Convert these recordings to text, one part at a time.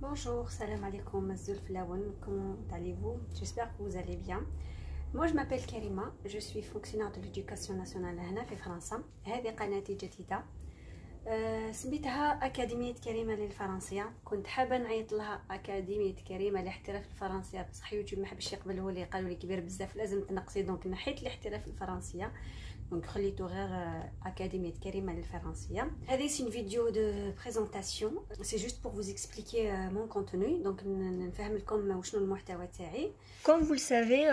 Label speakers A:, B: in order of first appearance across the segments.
A: Bonjour, salam alaikum, comment allez-vous? J'espère que vous allez bien. Moi, je m'appelle Karima, je suis fonctionnaire de l'éducation nationale هنا في فرنسا. هذه قناتي جديدة سميتها أكاديمية كريمة للفرنسية. كنت حابة نعيط لها أكاديمية كريمة لاحتراف الفرنسية، بصح يوتيوب ما حبش يقبل، هو اللي قالوا لي كبير بزاف لازم تنقصي، دونك نحيت الاحتراف الفرنسية، دونك خليته غير أكاديمية كريمة للفرنسية. هذه سي une vidéo de présentation, c'est juste pour vous expliquer mon contenu, donc نفهم لكم وشنو المحتوى تاعي. Comme vous le savez,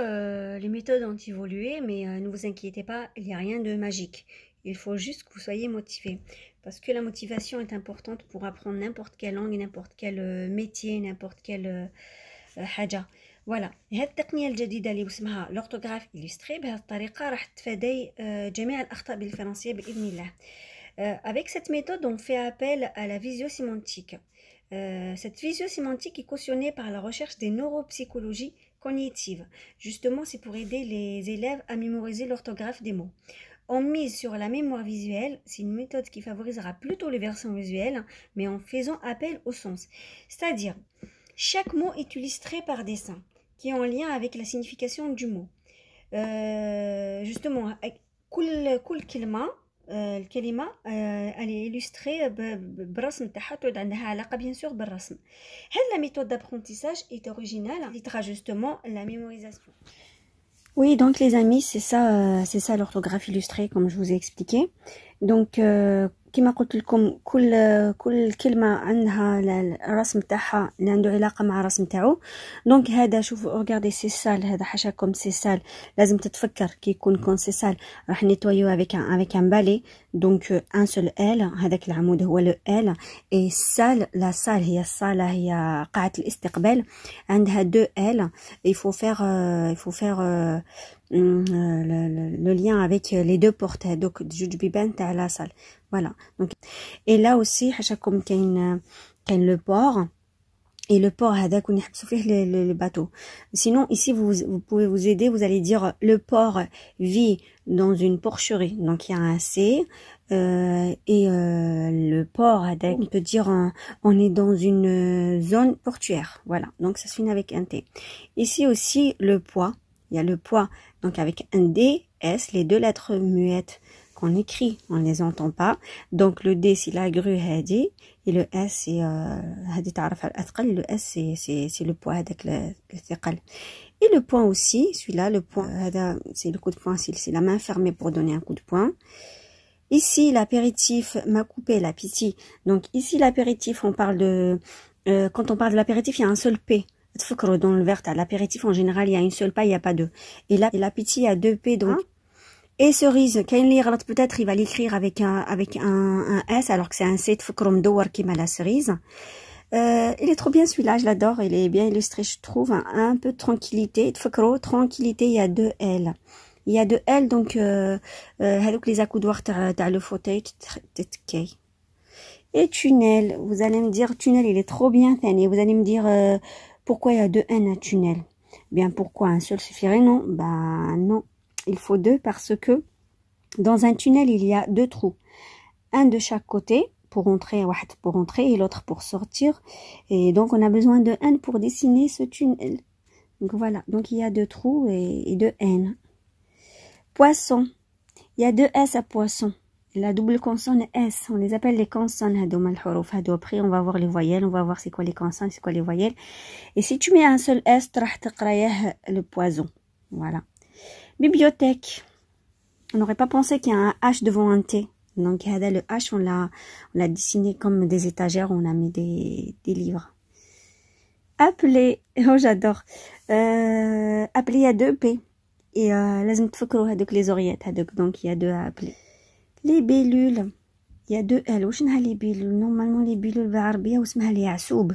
A: les méthodes ont évolué, mais ne vous inquiétez pas, il n'y a rien de magique. Il faut juste que vous soyez motivé. Parce que la motivation est importante pour apprendre n'importe quelle langue, n'importe quel métier, n'importe quelle حاجة. Voilà. هذه التقنية الجديدة اللي اسمها l'orthographe illustrée، بهذه الطريقة راح تفادي جميع الأخطاء بالفرنسية بإذن الله. Avec cette méthode, on fait appel à la visio-sémantique. Cette visio-sémantique est cautionnée par la recherche des neuropsychologies cognitives. Justement, c'est pour aider les élèves à mémoriser l'orthographe des mots. On mise sur la mémoire visuelle, c'est une méthode qui favorisera plutôt les versions visuelles, mais en faisant appel au sens. C'est-à-dire, chaque mot est illustré par dessin, qui est en lien avec la signification du mot. Justement, كل كلمة الكلمة elle est illustrée برسم تاعها، تعود عندها علاقة bien sûr بالرسم. هذه la méthode d'apprentissage est originale, facilitera justement la mémorisation. Oui, donc les amis, c'est ça l'orthographe illustrée comme je vous ai expliqué. Donc كما قلت لكم كل كلمه عندها الرسم تاعها اللي عنده علاقه مع الرسم تاعو. دونك هذا شوفوا ريغاردي سي سال، هذا حاشاكم سي سال، لازم تتفكر كي يكون كون سي سال راح نيتوايو افيك ان بالي. دونك ان سول ال، هذاك العمود هو لو ال، اي سال لا سال هي الصاله، هي قاعه الاستقبال، عندها دو ال. il faut faire le lien avec les deux portes، donc جوج بيبان تاع لا سال. Voilà. Donc, et là aussi, حاشاكم كاين le port. Et le port, هذاك ونحبسوا فيه le bateau. Sinon, ici, vous pouvez vous aider. Vous allez dire le port vit dans une porcherie. Donc, il y a un C. Et le port, هذاك, on peut dire on est dans une zone portuaire. Voilà. Donc, ça se finit avec un T. Ici aussi, le poids. Il y a le poids. Donc, avec un D, S, les deux lettres muettes qu'on écrit, on les entend pas. Donc le D c'est la grue هادي, et le S c'est هادي تعرف الأثقل. Le S c'est le poids هذاك الثقل. Et le point aussi, celui-là, le point هذا c'est le coup de poing, c'est la main fermée pour donner un coup de poing. Ici l'apéritif m'a coupé la pitié. Donc ici l'apéritif, on parle de quand on parle de l'apéritif, il y a un seul P. Dans le verre, à l'apéritif en général, il y a une seule P, il n'y a pas deux. Et là, la pitié, il y a deux P, donc. Et cerise, peut-être il va l'écrire avec un S alors que c'est un C qui m'a la cerise. Il est trop bien celui-là, je l'adore, il est bien illustré, je trouve. Un peu de tranquillité, tranquillité, il y a deux L. Il y a deux L, donc les accoudoirs dans le fauteuil. Et tunnel, vous allez me dire, tunnel, il est trop bien, vous allez me dire pourquoi il y a deux N à tunnel. Bien, pourquoi un seul suffirait? Non, ben non. Il faut deux parce que dans un tunnel, il y a deux trous. Un de chaque côté pour entrer et l'autre pour sortir. Et donc, on a besoin de N pour dessiner ce tunnel. Donc, voilà. Donc, il y a deux trous et deux N. Poisson. Il y a deux S à poisson. La double consonne S. On les appelle les consonnes. Après, on va voir les voyelles. On va voir c'est quoi les consonnes, c'est quoi les voyelles. Et si tu mets un seul S, tu vas le poison. Voilà. Bibliothèque. On n'aurait pas pensé qu'il y a un H devant un T. Donc, le H, on l'a dessiné comme des étagères, on a mis des livres. Appeler. Oh, j'adore. Appeler, il y a deux P. Et لازم تفكروا هذوك les oreillettes. Donc, il y a deux à appeler. Les bellules. Il y a deux L. وشنها les bellules? Normalement, les bellules بالعربية واسمها اليعسوب.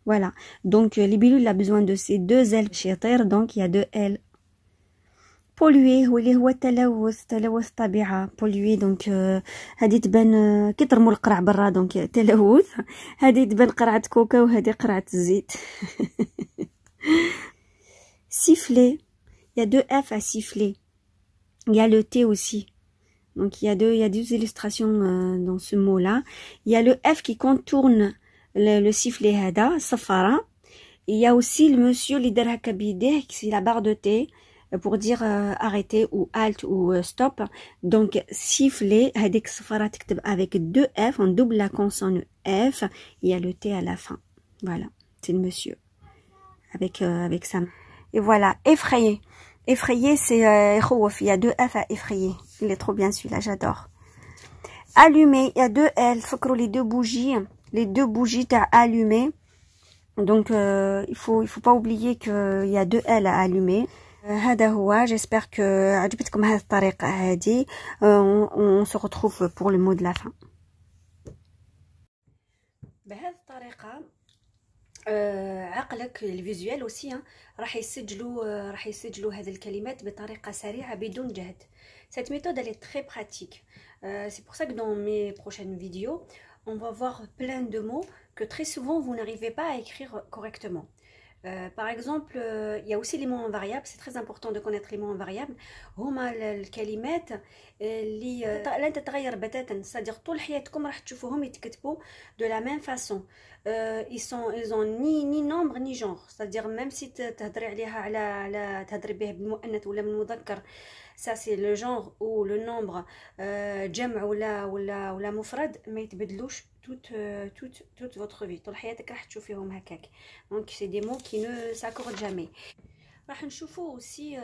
A: Voilà. Donc, les bellules, il a besoin de ces deux L. Donc, il y a deux L. polluer هو اللي هو تلوث الطبيعه. polluer دونك هذه تبان كي ترموا القرع برا، دونك تلوث. هذه تبان قرعه كوكا وهذه قرعه الزيت. siffler, il y a deux F à siffler. Il y a le T aussi. Donc il y a deux illustrations dans ce mot là. Il y a le F qui contourne le sifflet هذا الصفارة. Il y a aussi le monsieur اللي دار هكا بيديه c'est la barre de thé pour dire arrêter ou halt ou stop. Donc sifflet هذيك الصفارة تكتب avec 2 F, on double la consonne F, il y a le T à la fin. Voilà, c'est le monsieur avec ça. Et voilà, effrayé. Effrayé, c'est il y a 2 F à effrayer. Il est trop bien celui-là, j'adore. Allumer, il y a 2 L, faut les 2 bougies, t'as allumé. Donc il faut pas oublier qu'il y a 2 L à allumer. هذا هو, j'espère que عجبتكم هذه الطريقة هذه. On se retrouve pour le mot de la fin. بهذه الطريقة عقلك الفيزوال aussi راح يسجلوا هذه الكلمات بطريقة سريعة بدون جهد. Cette méthode elle est très pratique. C'est pour ça que dans mes prochaines vidéos, on va voir plein de mots que très souvent vous n'arrivez pas à écrire correctement. Par exemple, il y a aussi les mots invariables, c'est très important de connaître les mots invariables. هما الكلمات اللي لن تتغير بتاتا، c'est-à-dire طول حياتكم راح تشوفوهم يتكتبوا de la même façon. Ils ont ni nombre ni genre, c'est-à-dire même si تهضري عليها على تهضري به بالمؤنث ولا بالمذكر، ça c'est le genre ou le nombre جمع ولا مفرد ما يتبدلوش toute votre vie. طول حياتك راح تشوفيهم هكاك. Donc c'est des mots qui ne s'accordent jamais. راح نشوفوا aussi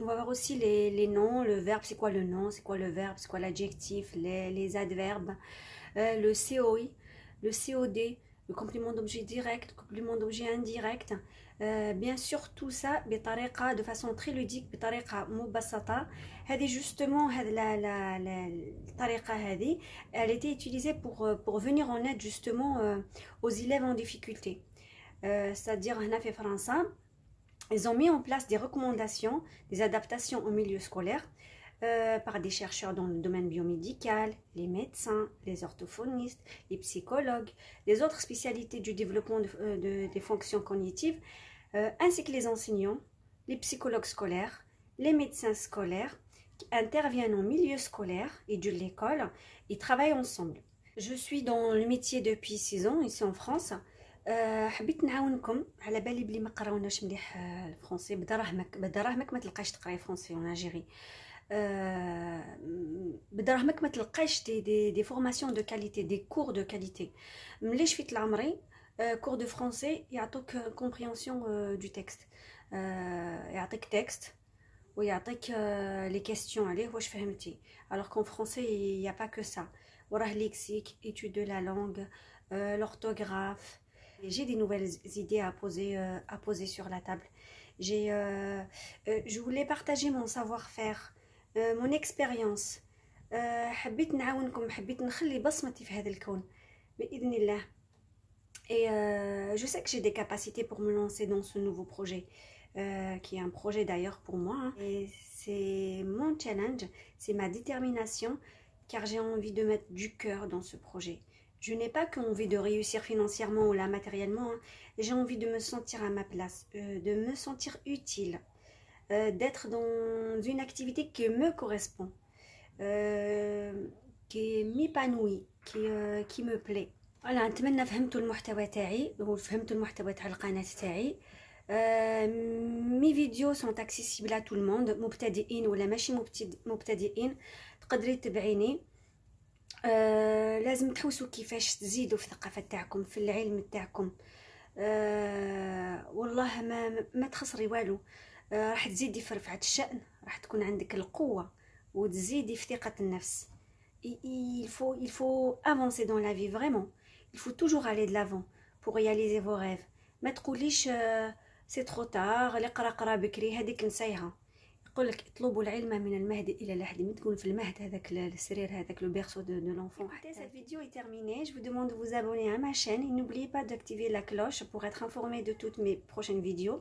A: on va voir aussi les noms, le verbe, c'est quoi le nom, c'est quoi le verbe, c'est quoi l'adjectif, les adverbes, le COI, le COD, le complément d'objet direct, le complément d'objet indirect. Bien sûr tout ça de façon très ludique, بطريقة مبسطة. هذه justement الطريقة هذه elle était utilisée pour venir en aide justement aux élèves en difficulté. C'est-à-dire هنا في فرنسا ils ont mis en place des recommandations, des adaptations au milieu scolaire par des chercheurs dans le domaine biomédical, les médecins, les orthophonistes, les psychologues, les autres spécialités du développement des fonctions cognitives, ainsi que les enseignants, les psychologues scolaires, les médecins scolaires qui interviennent au milieu scolaire et de l'école et travaillent ensemble. Je suis dans le métier depuis 6 ans ici en France. حبيت نعاونكم. على بالي بلي ما قراوناش مليح الفرنسي، بدراهمك ما تلقاش تقراي فرنسي en Algérie. بدراهمك ما تلقاش دي فورماسيون دو كاليتي، دي كور دو كاليتي. ملي شفت العمري كور دو فرنسي يعطوك كومبريهنسيون دو تكست، يعطيك تكست ويعطيك لي كيستيون عليه واش فهمتي. alors qu'en français il y a pas que ça. وراه lexique, étude de la langue, l'orthographe. J'ai des nouvelles idées à poser sur la table. Je voulais partager mon savoir-faire, mon expérience. حبيت نعاونكم، حبيت نخلي بصمتي في هذا الكون بإذن الله. Et je sais que j'ai des capacités pour me lancer dans ce nouveau projet, qui est un projet d'ailleurs pour moi. Et c'est mon challenge, c'est ma détermination, car j'ai envie de mettre du cœur dans ce projet. Je n'ai pas qu'envie de réussir financièrement ou là matériellement, j'ai envie de me sentir à ma place, de me sentir utile, d'être dans une activité qui me correspond, qui m'épanouit, qui me plaît. Voilà, نتمنى فهمتوا المحتوى تاعي وفهمتوا المحتوى تاع القناة تاعي. Mes vidéos sont accessibles à tout le monde, مبتدئين ولا ماشي مبتدئين تقدري تبعيني. لازم تحوسوا كيفاش تزيدوا في الثقافه تاعكم، في العلم تاعكم. والله ما تخسري والو. راح تزيدي في رفعه الشأن، راح تكون عندك القوه وتزيدي في ثقه النفس. il faut avancer dans la vie vraiment. Il faut toujours aller de l'avant pour réaliser vos rêves. ما تقوليش c'est trop tard، اللي قرا بكري هذيك نسيها. يقول لك اطلبوا العلم من المهد الى اللحد. من تكون في المهد هذاك السرير هذاك le berceau de l'enfant. Cette vidéo est terminée. Je vous demande de vous abonner à ma chaîne et n'oubliez pas d'activer la cloche pour être informé de toutes mes prochaines vidéos.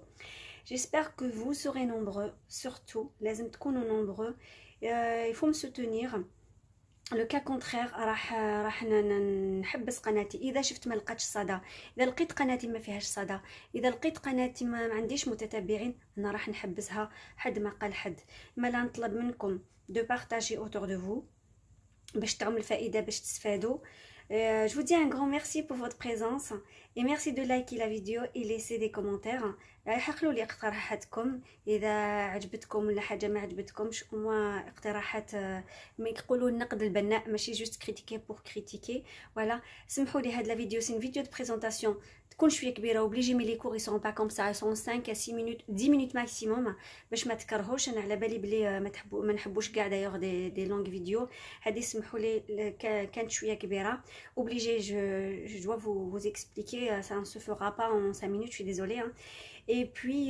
A: J'espère que vous serez nombreux, surtout لازم تكونوا nombreux. Il faut me soutenir. لو كا كونترير راح نحبس قناتي اذا شفت ما لقاتش صدى. اذا لقيت قناتي ما فيهاش صدى، اذا لقيت قناتي ما عنديش متتبعين، انا راح نحبسها حد ما قال حد. ما لا نطلب منكم دو بارطاجي اوتور دو فو باش تعم الفائده، باش تستفادوا. Je vous dis un grand merci pour votre présence et merci de liker la vidéo et laisser des commentaires. حقلوا لي اقتراحاتكم اذا عجبتكم ولا حاجه ما عجبتكمش، وما اقتراحات ما يقولوا النقد البناء ماشي جوست كريتيكي بور كريتيكي. فوالا سمحوا لي، هاد لا فيديو سي فيديو دو بريزونطاسيون تكون شويه كبيره، وبليجي مي لي كور يسون با كوم سا، يسون 5 à 6 minutes 10 minutes ماكسيموم باش ما تكرهوش. انا على بالي بلي ما نحبوش كاع دايوغ دي لونغ فيديو. هادي سمحوا لي كانت شويه كبيره، obligé je dois vous expliquer, ça ne se fera pas en 5 minutes, je suis désolée, hein. Et puis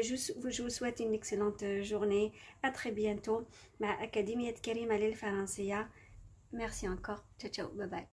A: je vous souhaite une excellente journée. À très bientôt. مع أكاديمية كريمة للفرنسية. Merci encore. Ciao ciao. Bye bye.